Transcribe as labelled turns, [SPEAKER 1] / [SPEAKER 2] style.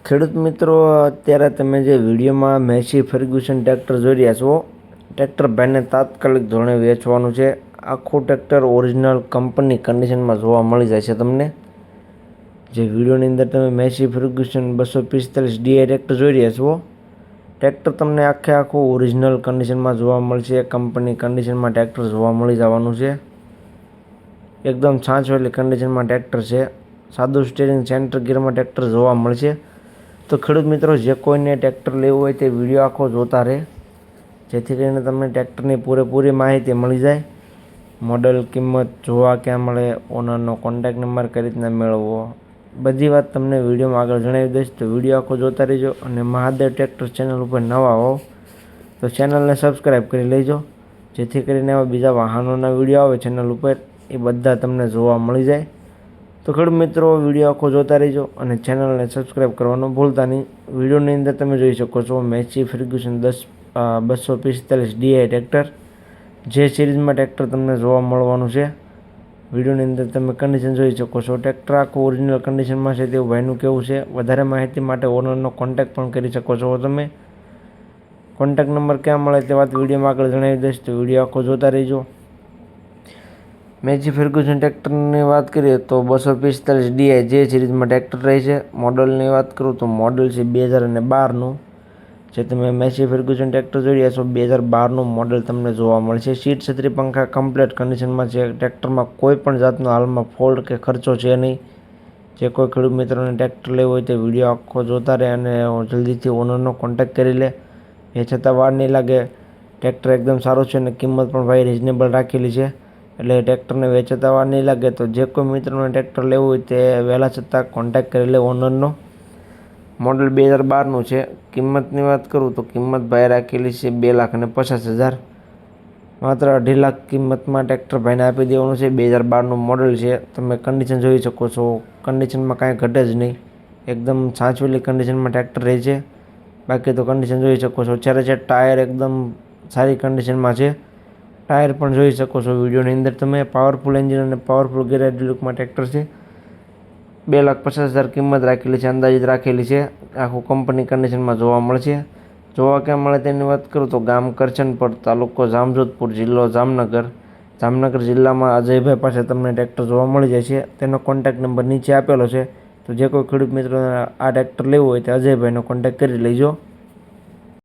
[SPEAKER 1] ખેડૂત મિત્રો, અત્યારે તમે જે વિડીયોમાં મેસી ફર્ગ્યુસન ટ્રેક્ટર જોઈ રહ્યા છો, ટ્રેક્ટર ભાઈને તાત્કાલિક ધોરણે વેચવાનું છે. આખું ટ્રેક્ટર ઓરિજિનલ કંપની કન્ડિશનમાં જોવા મળી જાય છે તમને. જે વિડીયોની અંદર તમે મેસી ફર્ગ્યુસન 245 DI ટ્રેક્ટર જોઈ રહ્યા છો, ટ્રેક્ટર તમને આખું ઓરિજિનલ કન્ડિશનમાં જોવા મળશે. કંપની કન્ડિશનમાં ટ્રેક્ટર જોવા મળી જવાનું છે. એકદમ છાંચવેલી કન્ડિશનમાં ટ્રેક્ટર છે. સાદું સ્ટીયરિંગ, સેન્ટર ગિયરમાં ટ્રેક્ટર જોવા મળશે. તો ખેડૂત મિત્રો, જે કોઈને ટ્રેક્ટર લેવું હોય તે વિડીયો આખો જોતા રહે, જેથી કરીને તમને ટ્રેક્ટરની પૂરેપૂરી માહિતી મળી જાય. મોડલ, કિંમત જોવા ક્યાં મળે, ઓનરનો કોન્ટેક્ટ નંબર કઈ રીતના મેળવવો, બધી વાત તમને વિડીયોમાં આગળ જણાવી દઈશ. તો વિડીયો આખો જોતા રહેજો. અને મહાદેવ ટ્રેક્ટર ચેનલ ઉપર નવા હો તો ચેનલને સબસ્ક્રાઈબ કરી લેજો, જેથી કરીને એવા બીજા વાહનોના વિડીયો આવે ચેનલ ઉપર એ બધા તમને જોવા મળી જાય. તો ખેડૂત મિત્રો, વિડીયો આખો જોતા રહેજો અને ચેનલને સબસ્ક્રાઈબ કરવાનું ભૂલતા નહીં. વિડીયોની અંદર તમે જોઈ શકો છો મેસી ફર્ગ્યુસન 245 DI ટ્રેક્ટર, જે સિરીઝમાં ટ્રેક્ટર તમને જોવા મળવાનું છે. વિડીયોની અંદર તમે કન્ડિશન જોઈ શકો છો. ટ્રેક્ટર આખું ઓરિજિનલ કન્ડિશનમાં છે તેવું ભાઈનું કહેવું છે. વધારે માહિતી માટે ઓનરનો કોન્ટેક્ટ પણ કરી શકો છો તમે. કોન્ટેક્ટ નંબર ક્યાં મળે તે વાત વિડીયોમાં આગળ જણાવી દઈશ. તો વિડીયો આખો જોતા રહેજો. મેસી ફર્ગ્યુસન ટ્રેક્ટરની વાત કરીએ તો 245 DI જે સિરીઝમાં ટ્રેક્ટર રહે છે. મોડલની વાત કરું તો મોડલ છે 2012નું. જે તમે મેસી ફર્ગ્યુસન ટ્રેક્ટર જોઈ રહ્યા છો, 2012નું મોડલ તમને જોવા મળશે. સીટ, છત્રી, પંખા કમ્પ્લીટ કન્ડિશનમાં છે. ટ્રેક્ટરમાં કોઈ પણ જાતનો હાલમાં ફોલ્ટ કે ખર્ચો છે નહીં. જે કોઈ ખેડૂત મિત્રોને ટ્રેક્ટર લેવું હોય તે વિડીયો આખો જોતા રહે અને જલ્દીથી ઓનરનો કોન્ટેક્ટ કરી લે. એ છતાં વાર નહીં લાગે. ટ્રેક્ટર એકદમ સારું છે અને કિંમત પણ ભાઈ રિઝનેબલ રાખેલી છે. એટલે ટ્રેક્ટરને વેચતા વાર નહીં લાગે. તો જે કોઈ મિત્રોને ટ્રેક્ટર લેવું હોય તે વહેલા છતાં કોન્ટેક્ટ કરી લે ઓનરનો. મોડલ 2012નું છે. કિંમતની વાત કરું તો કિંમત ભાઈ રાખેલી છે 2,50,000. માત્ર 2.5 લાખ કિંમતમાં ટ્રેક્ટર ભાઈને આપી દેવાનું છે. 2012નું મોડલ છે. તમે કન્ડિશન જોઈ શકો છો. કન્ડિશનમાં કાંઈ ઘટે જ નહીં. એકદમ સાચવેલી કન્ડિશનમાં ટ્રેક્ટર રહે છે. બાકી તો કન્ડિશન જોઈ શકો છો. છે ટાયર એકદમ સારી કન્ડિશનમાં છે. ટાયર પણ જોઈ શકો છો વિડીયોની અંદર તમે. પાવરફુલ એન્જિન અને પાવરફુલ ગેરેજ લુકમાં ટ્રેક્ટર છે. 2,50,000 કિંમત રાખેલી છે, અંદાજિત રાખેલી છે. આખું કંપની કન્ડિશનમાં જોવા મળશે. જોવા ક્યાં મળે તેની વાત કરું તો ગામ કરચનપર, તાલુકો જામજોધપુર, જિલ્લો જામનગર. જામનગર જિલ્લામાં અજયભાઈ પાસે તમને ટ્રેક્ટર જોવા મળી જાય છે. તેનો કોન્ટેક્ટ નંબર નીચે આપેલો છે. તો જે કોઈ ખેડૂત મિત્રોને આ ટ્રેક્ટર લેવું હોય તે અજયભાઈનો કોન્ટેક્ટ કરી લેજો.